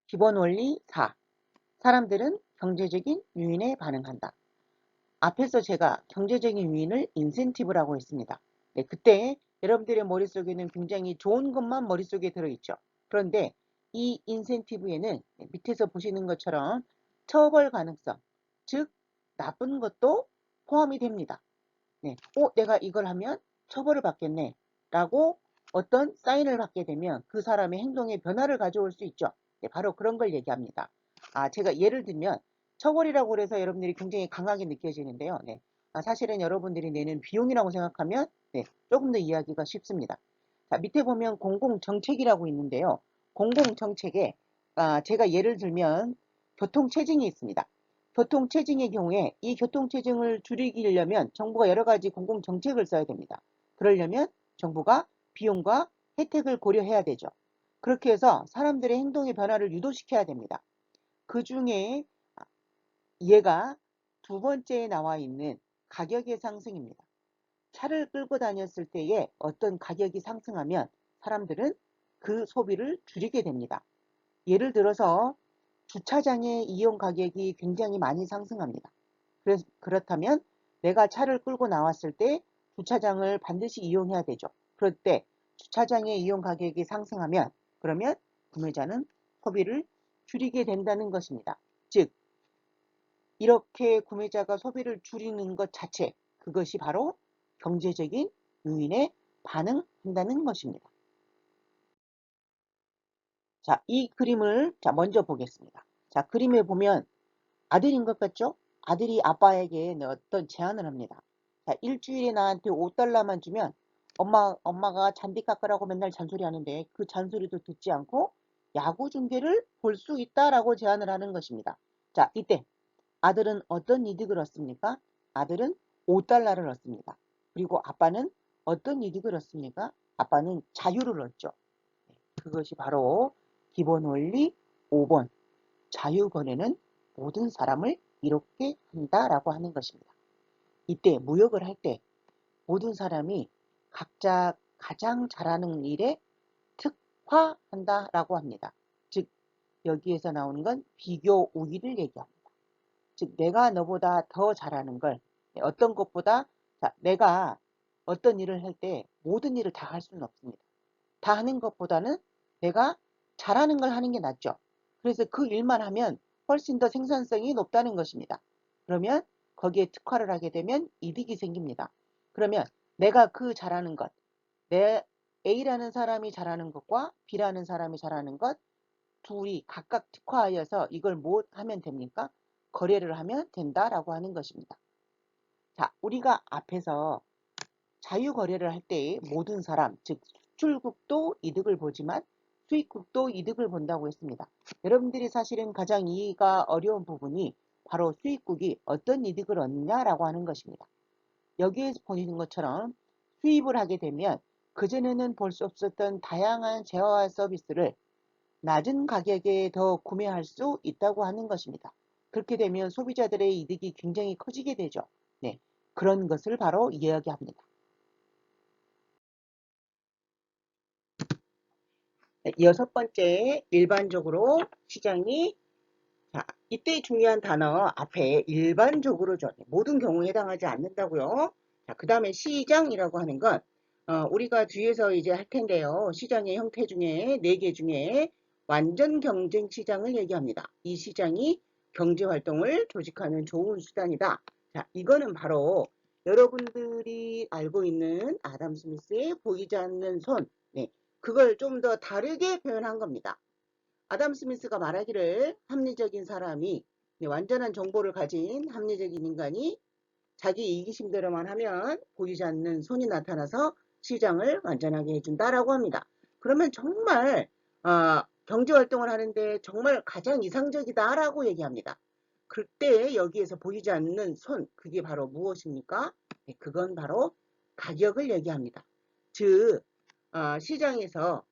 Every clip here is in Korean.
기본 원리 4. 사람들은 경제적인 요인에 반응한다. 앞에서 제가 경제적인 요인을 인센티브라고 했습니다. 네, 그때 여러분들의 머릿속에는 굉장히 좋은 것만 머릿속에 들어있죠. 그런데 이 인센티브에는 밑에서 보시는 것처럼 처벌 가능성, 즉 나쁜 것도 포함이 됩니다. 네, 내가 이걸 하면 처벌을 받겠네 라고 어떤 사인을 받게 되면 그 사람의 행동에 변화를 가져올 수 있죠. 네, 바로 그런 걸 얘기합니다. 제가 예를 들면 처벌이라고 해서 여러분들이 굉장히 강하게 느껴지는데요. 네, 사실은 여러분들이 내는 비용이라고 생각하면 네, 조금 더 이해하기가 쉽습니다. 자, 밑에 보면 공공정책이라고 있는데요. 공공정책에 제가 예를 들면 교통체증이 있습니다. 교통체증의 경우에 이 교통체증을 줄이려면 정부가 여러 가지 공공정책을 써야 됩니다. 그러려면 정부가 비용과 혜택을 고려해야 되죠. 그렇게 해서 사람들의 행동의 변화를 유도시켜야 됩니다. 그 중에 얘가 두 번째에 나와 있는 가격의 상승입니다. 차를 끌고 다녔을 때에 어떤 가격이 상승하면 사람들은 그 소비를 줄이게 됩니다. 예를 들어서 주차장의 이용 가격이 굉장히 많이 상승합니다. 그렇다면 내가 차를 끌고 나왔을 때 주차장을 반드시 이용해야 되죠. 그럴 때 주차장의 이용 가격이 상승하면 그러면 구매자는 소비를 줄이게 된다는 것입니다. 즉 이렇게 구매자가 소비를 줄이는 것 자체, 그것이 바로 경제적인 요인에 반응한다는 것입니다. 자, 이 그림을 먼저 보겠습니다. 자, 그림에 보면 아들인 것 같죠? 아들이 아빠에게 어떤 제안을 합니다. 자, 일주일에 나한테 5달러만 주면 엄마가 잔디 깎으라고 맨날 잔소리 하는데 그 잔소리도 듣지 않고 야구 중계를 볼 수 있다라고 제안을 하는 것입니다. 자, 이때 아들은 어떤 이득을 얻습니까? 아들은 5달러를 얻습니다. 그리고 아빠는 어떤 이득을 얻습니까? 아빠는 자유를 얻죠. 그것이 바로 기본 원리 5번. 자유거래는 모든 사람을 이롭게 한다라고 하는 것입니다. 이때 무역을 할 때 모든 사람이 각자 가장 잘하는 일에 특화한다라고 합니다. 즉 여기에서 나오는 건 비교 우위를 얘기합니다. 즉 내가 너보다 더 잘하는 걸 어떤 것보다 내가 어떤 일을 할 때 모든 일을 다 할 수는 없습니다. 다 하는 것보다는 내가 잘하는 걸 하는 게 낫죠. 그래서 그 일만 하면 훨씬 더 생산성이 높다는 것입니다. 그러면 거기에 특화를 하게 되면 이득이 생깁니다. 그러면 내가 그 잘하는 것, 내 A라는 사람이 잘하는 것과 B라는 사람이 잘하는 것 둘이 각각 특화하여서 이걸 뭐 하면 됩니까? 거래를 하면 된다라고 하는 것입니다. 자, 우리가 앞에서 자유거래를 할 때 모든 사람, 즉 수출국도 이득을 보지만 수입국도 이득을 본다고 했습니다. 여러분들이 사실은 가장 이해가 어려운 부분이 바로 수입국이 어떤 이득을 얻느냐라고 하는 것입니다. 여기에서 보이는 것처럼 수입을 하게 되면 그전에는 볼 수 없었던 다양한 재화와 서비스를 낮은 가격에 더 구매할 수 있다고 하는 것입니다. 그렇게 되면 소비자들의 이득이 굉장히 커지게 되죠. 네, 그런 것을 바로 이야기합니다. 여섯 번째, 일반적으로 시장이 이때 중요한 단어 앞에 일반적으로죠. 모든 경우에 해당하지 않는다고요. 그 다음에 시장이라고 하는 건 우리가 뒤에서 이제 할 텐데요. 시장의 형태 중에 4개 중에 완전 경쟁 시장을 얘기합니다. 이 시장이 경제활동을 조직하는 좋은 수단이다. 자, 이거는 바로 여러분들이 알고 있는 아담 스미스의 보이지 않는 손, 네, 그걸 좀 더 다르게 표현한 겁니다. 아담 스미스가 말하기를 합리적인 사람이 완전한 정보를 가진 합리적인 인간이 자기 이기심대로만 하면 보이지 않는 손이 나타나서 시장을 완전하게 해준다라고 합니다. 그러면 정말 경제활동을 하는데 정말 가장 이상적이다라고 얘기합니다. 그때 여기에서 보이지 않는 손, 그게 바로 무엇입니까? 네, 그건 바로 가격을 얘기합니다. 즉 시장에서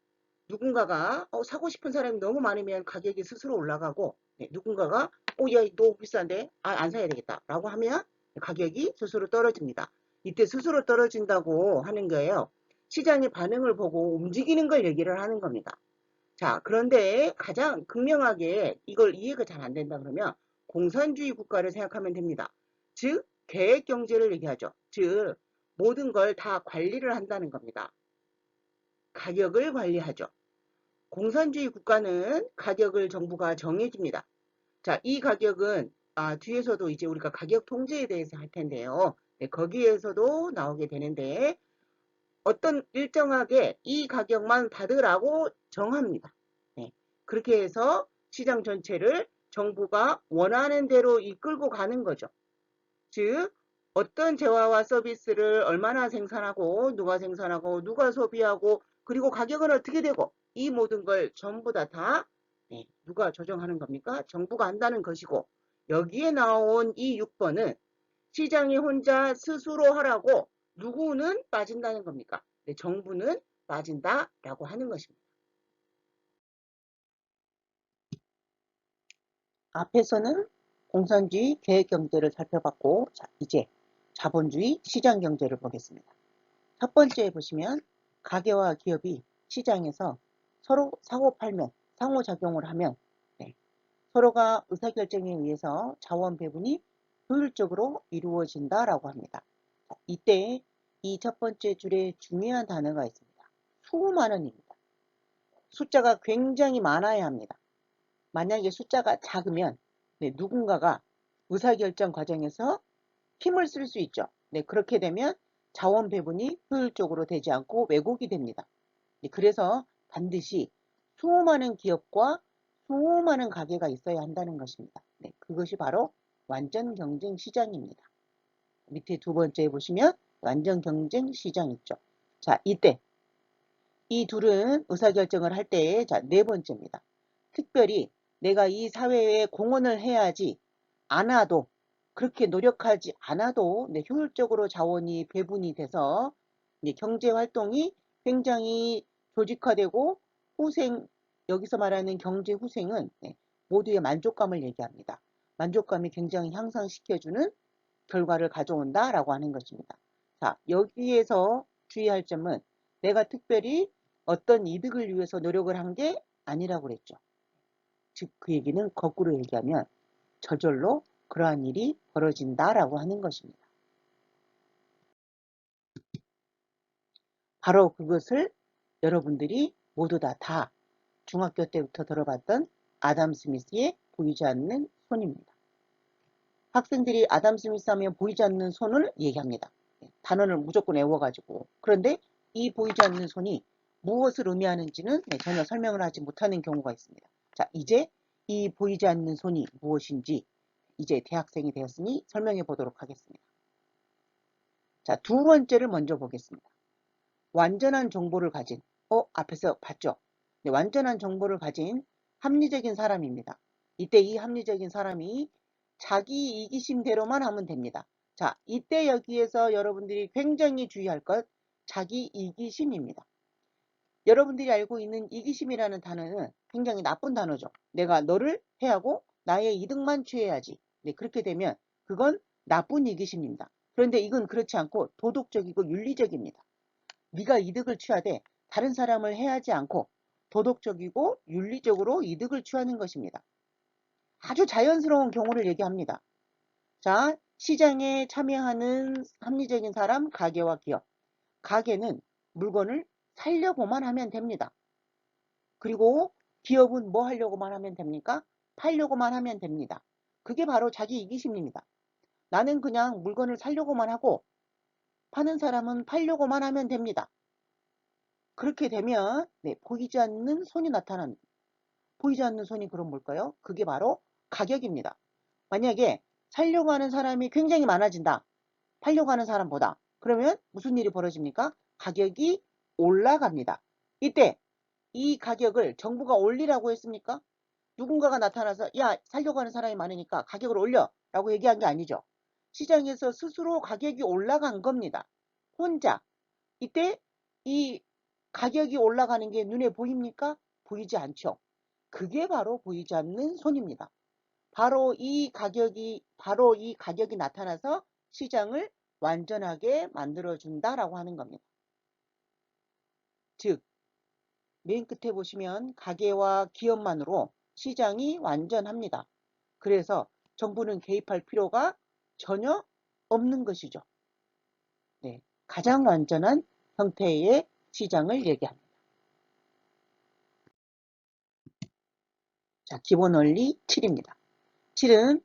누군가가 사고 싶은 사람이 너무 많으면 가격이 스스로 올라가고 누군가가 야 너무 비싼데 안 사야 되겠다 라고 하면 가격이 스스로 떨어집니다. 이때 스스로 떨어진다고 하는 거예요. 시장의 반응을 보고 움직이는 걸 얘기를 하는 겁니다. 자, 그런데 가장 극명하게 이걸 이해가 잘 안 된다 그러면 공산주의 국가를 생각하면 됩니다. 즉, 계획 경제를 얘기하죠. 즉, 모든 걸 다 관리를 한다는 겁니다. 가격을 관리하죠. 공산주의 국가는 가격을 정부가 정해줍니다. 자, 이 가격은 뒤에서도 이제 우리가 가격 통제에 대해서 할 텐데요. 네, 거기에서도 나오게 되는데 어떤 일정하게 이 가격만 받으라고 정합니다. 네, 그렇게 해서 시장 전체를 정부가 원하는 대로 이끌고 가는 거죠. 즉 어떤 재화와 서비스를 얼마나 생산하고 누가 소비하고 그리고 가격은 어떻게 되고 이 모든 걸 전부 다 네, 누가 조정하는 겁니까? 정부가 한다는 것이고 여기에 나온 이 6번은 시장이 혼자 스스로 하라고 누구는 빠진다는 겁니까? 네, 정부는 빠진다라고 하는 것입니다. 앞에서는 공산주의 계획경제를 살펴봤고 자, 이제 자본주의 시장경제를 보겠습니다. 첫 번째 보시면 가게와 기업이 시장에서 서로 사고팔면 상호작용을 하면 네, 서로가 의사결정에 의해서 자원 배분이 효율적으로 이루어진다라고 합니다. 자, 이때 이 첫 번째 줄에 중요한 단어가 있습니다. 수많은입니다. 숫자가 굉장히 많아야 합니다. 만약에 숫자가 작으면 네, 누군가가 의사결정 과정에서 힘을 쓸 수 있죠. 네, 그렇게 되면 자원 배분이 효율적으로 되지 않고 왜곡이 됩니다. 네, 그래서 반드시 수많은 기업과 수많은 가게가 있어야 한다는 것입니다. 네, 그것이 바로 완전 경쟁 시장입니다. 밑에 두 번째 보시면 완전 경쟁 시장 있죠. 자, 이때 이 둘은 의사결정을 할 때, 자, 네 번째입니다. 특별히 내가 이 사회에 공헌을 해야지 않아도 그렇게 노력하지 않아도 네, 효율적으로 자원이 배분이 돼서 네, 경제 활동이 굉장히 조직화되고 후생 여기서 말하는 경제 후생은 네, 모두의 만족감을 얘기합니다. 만족감이 굉장히 향상시켜주는 결과를 가져온다라고 하는 것입니다. 자, 여기에서 주의할 점은 내가 특별히 어떤 이득을 위해서 노력을 한 게 아니라고 그랬죠. 즉, 그 얘기는 거꾸로 얘기하면 저절로 그러한 일이 벌어진다라고 하는 것입니다. 바로 그것을 여러분들이 모두 다 중학교 때부터 들어봤던 아담 스미스의 보이지 않는 손입니다. 학생들이 아담 스미스 하면 보이지 않는 손을 얘기합니다. 단어를 무조건 외워가지고. 그런데 이 보이지 않는 손이 무엇을 의미하는지는 전혀 설명을 하지 못하는 경우가 있습니다. 자, 이제 이 보이지 않는 손이 무엇인지 이제 대학생이 되었으니 설명해 보도록 하겠습니다. 자, 두 번째를 먼저 보겠습니다. 완전한 정보를 가진, 앞에서 봤죠? 네, 완전한 정보를 가진 합리적인 사람입니다. 이때 이 합리적인 사람이 자기 이기심대로만 하면 됩니다. 자, 이때 여기에서 여러분들이 굉장히 주의할 것, 자기 이기심입니다. 여러분들이 알고 있는 이기심이라는 단어는 굉장히 나쁜 단어죠. 내가 너를 해하고 나의 이득만 취해야지. 네, 그렇게 되면 그건 나쁜 이기심입니다. 그런데 이건 그렇지 않고 도덕적이고 윤리적입니다. 네가 이득을 취하되 다른 사람을 해하지 않고 도덕적이고 윤리적으로 이득을 취하는 것입니다. 아주 자연스러운 경우를 얘기합니다. 자, 시장에 참여하는 합리적인 사람, 가게와 기업. 가게는 물건을 살려고만 하면 됩니다. 그리고 기업은 뭐 하려고만 하면 됩니까? 팔려고만 하면 됩니다. 그게 바로 자기 이기심입니다. 나는 그냥 물건을 살려고만 하고 파는 사람은 팔려고만 하면 됩니다. 그렇게 되면 네, 보이지 않는 손이 나타납니다. 보이지 않는 손이 그럼 뭘까요? 그게 바로 가격입니다. 만약에 살려고 하는 사람이 굉장히 많아진다. 팔려고 하는 사람보다. 그러면 무슨 일이 벌어집니까? 가격이 올라갑니다. 이때 이 가격을 정부가 올리라고 했습니까? 누군가가 나타나서 야, 살려고 하는 사람이 많으니까 가격을 올려 라고 얘기한 게 아니죠. 시장에서 스스로 가격이 올라간 겁니다. 혼자. 이때 이 가격이 올라가는 게 눈에 보입니까? 보이지 않죠. 그게 바로 보이지 않는 손입니다. 바로 이 가격이 나타나서 시장을 완전하게 만들어준다라고 하는 겁니다. 즉, 맨 끝에 보시면 가계와 기업만으로 시장이 완전합니다. 그래서 정부는 개입할 필요가 전혀 없는 것이죠. 네, 가장 완전한 형태의 시장을 얘기합니다. 자, 기본 원리 7입니다. 7은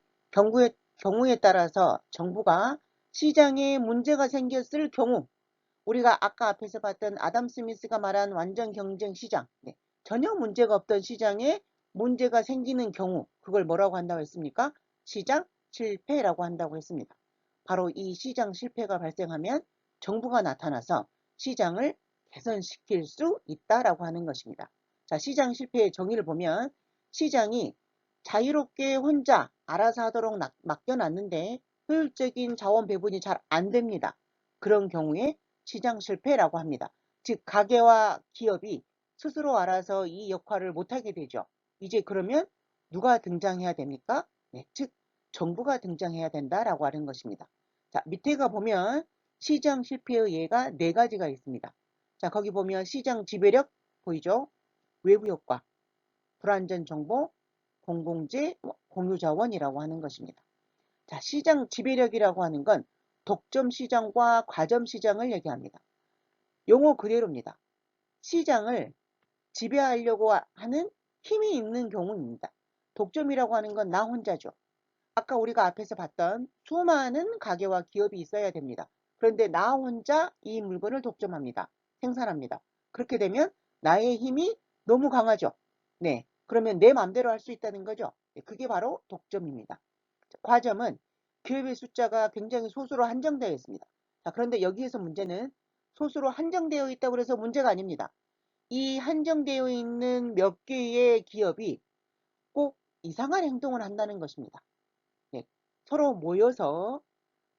경우에 따라서 정부가 시장에 문제가 생겼을 경우, 우리가 아까 앞에서 봤던 아담 스미스가 말한 완전 경쟁 시장, 네, 전혀 문제가 없던 시장에 문제가 생기는 경우, 그걸 뭐라고 한다고 했습니까? 시장 실패라고 한다고 했습니다. 바로 이 시장 실패가 발생하면 정부가 나타나서 시장을 개선시킬 수 있다라고 하는 것입니다. 자, 시장 실패의 정의를 보면 시장이 자유롭게 혼자 알아서 하도록 맡겨놨는데 효율적인 자원 배분이 잘 안 됩니다. 그런 경우에 시장 실패라고 합니다. 즉 가게와 기업이 스스로 알아서 이 역할을 못하게 되죠. 이제 그러면 누가 등장해야 됩니까? 네, 즉 정부가 등장해야 된다라고 하는 것입니다. 자, 밑에 가 보면 시장 실패의 예가 4가지가 있습니다. 자, 거기 보면 시장 지배력 보이죠? 외부 효과, 불완전 정보, 공공재, 공유자원이라고 하는 것입니다. 자, 시장 지배력이라고 하는 건 독점 시장과 과점 시장을 얘기합니다. 용어 그대로입니다. 시장을 지배하려고 하는 힘이 있는 경우입니다. 독점이라고 하는 건 나 혼자죠. 아까 우리가 앞에서 봤던 수많은 가게와 기업이 있어야 됩니다. 그런데 나 혼자 이 물건을 독점합니다. 생산합니다. 그렇게 되면 나의 힘이 너무 강하죠. 네, 그러면 내 마음대로 할 수 있다는 거죠. 그게 바로 독점입니다. 과점은 기업의 숫자가 굉장히 소수로 한정되어 있습니다. 자, 그런데 여기에서 문제는 소수로 한정되어 있다고 해서 문제가 아닙니다. 이 한정되어 있는 몇 개의 기업이 꼭 이상한 행동을 한다는 것입니다. 네, 서로 모여서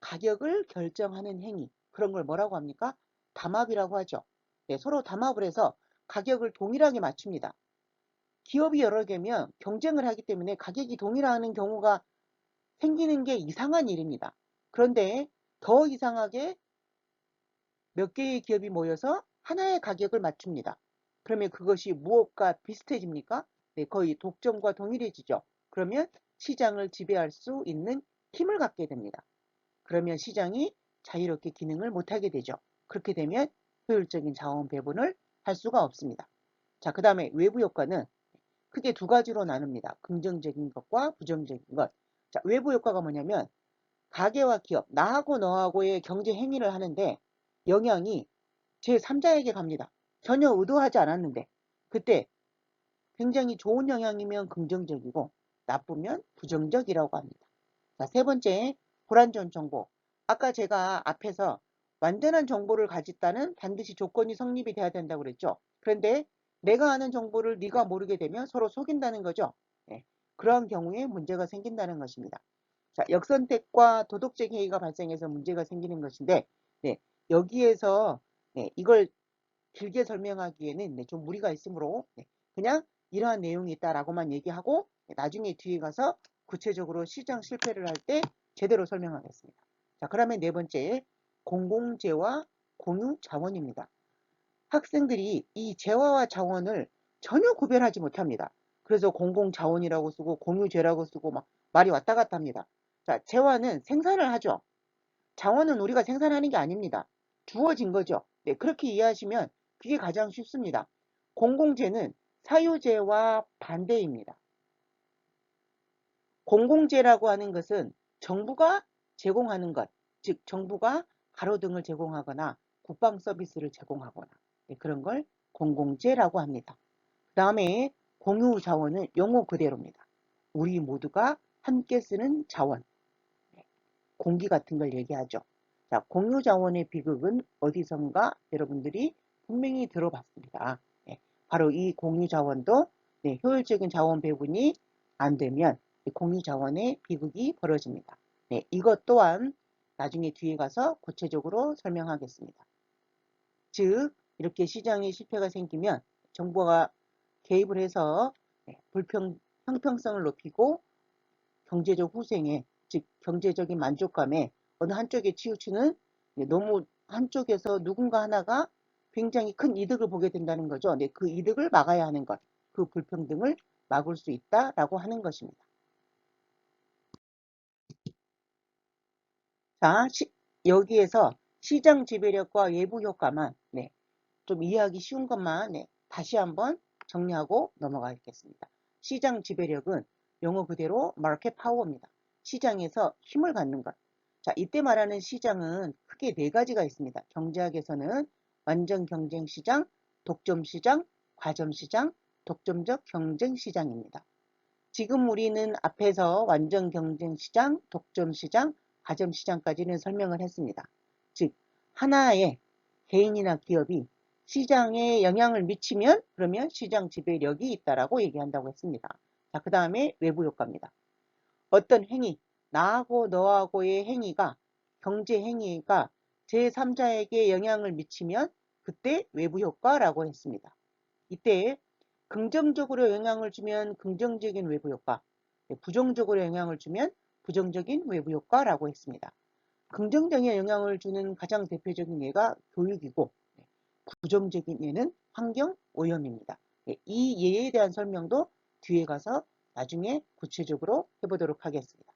가격을 결정하는 행위, 그런 걸 뭐라고 합니까? 담합이라고 하죠. 네, 서로 담합을 해서 가격을 동일하게 맞춥니다. 기업이 여러 개면 경쟁을 하기 때문에 가격이 동일하는 경우가 생기는 게 이상한 일입니다. 그런데 더 이상하게 몇 개의 기업이 모여서 하나의 가격을 맞춥니다. 그러면 그것이 무엇과 비슷해집니까? 네, 거의 독점과 동일해지죠. 그러면 시장을 지배할 수 있는 힘을 갖게 됩니다. 그러면 시장이 자유롭게 기능을 못하게 되죠. 그렇게 되면 효율적인 자원 배분을 할 수가 없습니다. 자, 그 다음에 외부 효과는 크게 2가지로 나눕니다. 긍정적인 것과 부정적인 것. 자, 외부 효과가 뭐냐면 가게와 기업, 나하고 너하고의 경제 행위를 하는데 영향이 제3자에게 갑니다. 전혀 의도하지 않았는데 그때 굉장히 좋은 영향이면 긍정적이고 나쁘면 부정적이라고 합니다. 자, 3번째, 불완전 정보. 아까 제가 앞에서 완전한 정보를 가졌다는 반드시 조건이 성립이 돼야 된다고 그랬죠. 그런데 내가 아는 정보를 네가 모르게 되면 서로 속인다는 거죠. 네, 그러한 경우에 문제가 생긴다는 것입니다. 자, 역선택과 도덕적 해이가 발생해서 문제가 생기는 것인데, 네, 여기에서 네, 이걸 길게 설명하기에는 네, 좀 무리가 있으므로 네, 그냥 이러한 내용이 있다라고만 얘기하고 네, 나중에 뒤에 가서 구체적으로 시장 실패를 할 때 제대로 설명하겠습니다. 자, 그러면 4번째, 공공재와 공유 자원입니다. 학생들이 이 재화와 자원을 전혀 구별하지 못합니다. 그래서 공공자원이라고 쓰고 공유재라고 쓰고 막 말이 왔다 갔다 합니다. 자, 재화는 생산을 하죠. 자원은 우리가 생산하는 게 아닙니다. 주어진 거죠. 네, 그렇게 이해하시면 그게 가장 쉽습니다. 공공재는 사유재와 반대입니다. 공공재라고 하는 것은 정부가 제공하는 것, 즉 정부가 가로등을 제공하거나 국방 서비스를 제공하거나 네, 그런 걸 공공재라고 합니다. 그 다음에 공유자원은 용어 그대로입니다. 우리 모두가 함께 쓰는 자원, 공기 같은 걸 얘기하죠. 자, 공유자원의 비극은 어디선가 여러분들이 분명히 들어봤습니다. 네, 바로 이 공유자원도 네, 효율적인 자원 배분이 안 되면 공유자원의 비극이 벌어집니다. 네, 이것 또한 나중에 뒤에 가서 구체적으로 설명하겠습니다. 즉 이렇게 시장에 실패가 생기면 정부가 개입을 해서 네, 형평성을 높이고 경제적 후생에 즉 경제적인 만족감에 어느 한쪽에 치우치는 너무 한쪽에서 누군가 하나가 굉장히 큰 이득을 보게 된다는 거죠. 네, 그 이득을 막아야 하는 것, 그 불평등을 막을 수 있다라고 하는 것입니다. 자, 여기에서 시장 지배력과 외부 효과만 좀 이해하기 쉬운 것만 다시 한번 정리하고 넘어가겠습니다. 시장 지배력은 영어 그대로 마켓 파워입니다. 시장에서 힘을 갖는 것. 자, 이때 말하는 시장은 크게 네 가지가 있습니다. 경제학에서는 완전 경쟁 시장, 독점 시장, 과점 시장, 독점적 경쟁 시장입니다. 지금 우리는 앞에서 완전 경쟁 시장, 독점 시장, 과점 시장까지는 설명을 했습니다. 즉, 하나의 개인이나 기업이 시장에 영향을 미치면 그러면 시장 지배력이 있다라고 얘기한다고 했습니다. 자, 그 다음에 외부 효과입니다. 어떤 행위, 나하고 너하고의 행위가 경제 행위가 제3자에게 영향을 미치면 그때 외부 효과라고 했습니다. 이때 긍정적으로 영향을 주면 긍정적인 외부 효과, 부정적으로 영향을 주면 부정적인 외부 효과라고 했습니다. 긍정적인 영향을 주는 가장 대표적인 예가 교육이고 부정적인 예는 환경 오염입니다. 이 예에 대한 설명도 뒤에 가서 나중에 구체적으로 해보도록 하겠습니다.